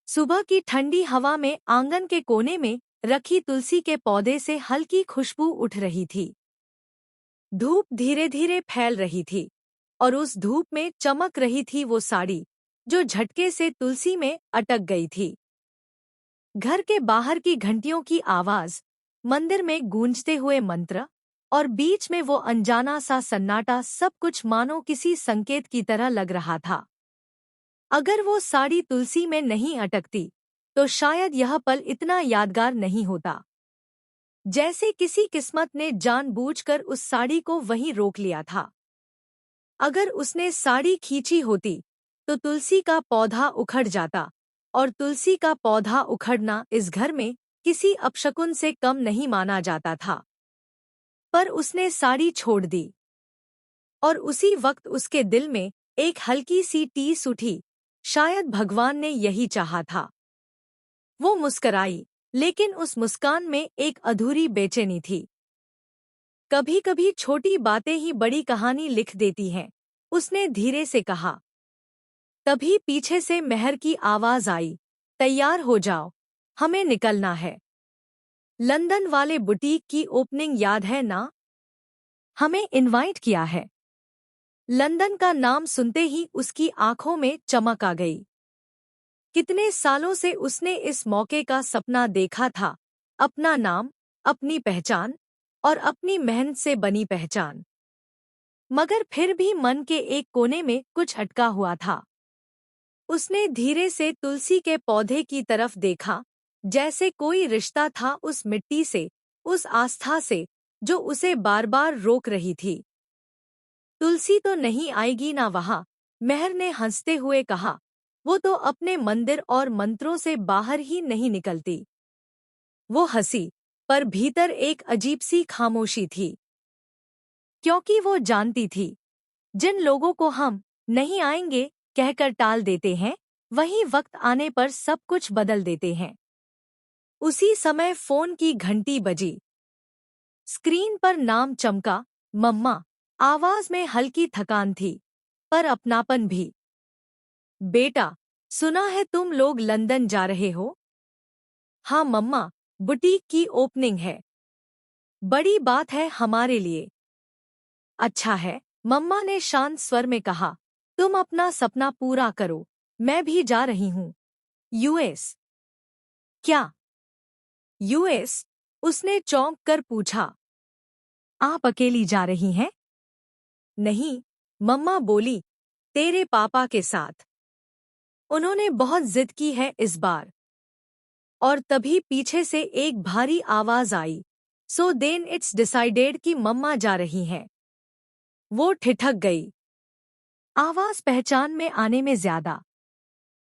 सुबह की ठंडी हवा में आंगन के कोने में रखी तुलसी के पौधे से हल्की खुशबू उठ रही थी। धूप धीरे धीरे फैल रही थी और उस धूप में चमक रही थी वो साड़ी जो झटके से तुलसी में अटक गई थी। घर के बाहर की घंटियों की आवाज, मंदिर में गूंजते हुए मंत्र और बीच में वो अनजाना सा सन्नाटा, सब कुछ मानो किसी संकेत की तरह लग रहा था। अगर वो साड़ी तुलसी में नहीं अटकती तो शायद यह पल इतना यादगार नहीं होता। जैसे किसी किस्मत ने जानबूझकर उस साड़ी को वहीं रोक लिया था। अगर उसने साड़ी खींची होती तो तुलसी का पौधा उखड़ जाता, और तुलसी का पौधा उखड़ना इस घर में किसी अपशकुन से कम नहीं माना जाता था। पर उसने साड़ी छोड़ दी और उसी वक्त उसके दिल में एक हल्की सी टीस उठी। शायद भगवान ने यही चाहा था। वो मुस्कराई, लेकिन उस मुस्कान में एक अधूरी बेचैनी थी। कभी कभी छोटी बातें ही बड़ी कहानी लिख देती हैं, उसने धीरे से कहा। तभी पीछे से मेहर की आवाज आई, तैयार हो जाओ, हमें निकलना है। लंदन वाले बुटीक की ओपनिंग याद है ना? हमें इनवाइट किया है। लंदन का नाम सुनते ही उसकी आंखों में चमक आ गई। कितने सालों से उसने इस मौके का सपना देखा था, अपना नाम, अपनी पहचान और अपनी मेहनत से बनी पहचान। मगर फिर भी मन के एक कोने में कुछ अटका हुआ था। उसने धीरे से तुलसी के पौधे की तरफ देखा, जैसे कोई रिश्ता था उस मिट्टी से, उस आस्था से जो उसे बार बार रोक रही थी। तुलसी तो नहीं आएगी ना वहां, मेहर ने हंसते हुए कहा। वो तो अपने मंदिर और मंत्रों से बाहर ही नहीं निकलती। वो हंसी, पर भीतर एक अजीब सी खामोशी थी। क्योंकि वो जानती थी, जिन लोगों को हम नहीं आएंगे कहकर टाल देते हैं, वही वक्त आने पर सब कुछ बदल देते हैं। उसी समय फोन की घंटी बजी। स्क्रीन पर नाम चमका, मम्मा। आवाज में हल्की थकान थी, पर अपनापन भी। बेटा, सुना है तुम लोग लंदन जा रहे हो? हाँ मम्मा, बुटीक की ओपनिंग है। बड़ी बात है हमारे लिए। अच्छा है, मम्मा ने शांत स्वर में कहा। तुम अपना सपना पूरा करो, मैं भी जा रही हूँ। यूएस? क्या? यूएस? उसने चौंक कर पूछा। आप अकेली जा रही हैं? नहीं, मम्मा बोली, तेरे पापा के साथ। उन्होंने बहुत जिद की है इस बार। और तभी पीछे से एक भारी आवाज आई, सो देन इट्स डिसाइडेड कि मम्मा जा रही हैं। वो ठिठक गई। आवाज पहचान में आने में ज्यादा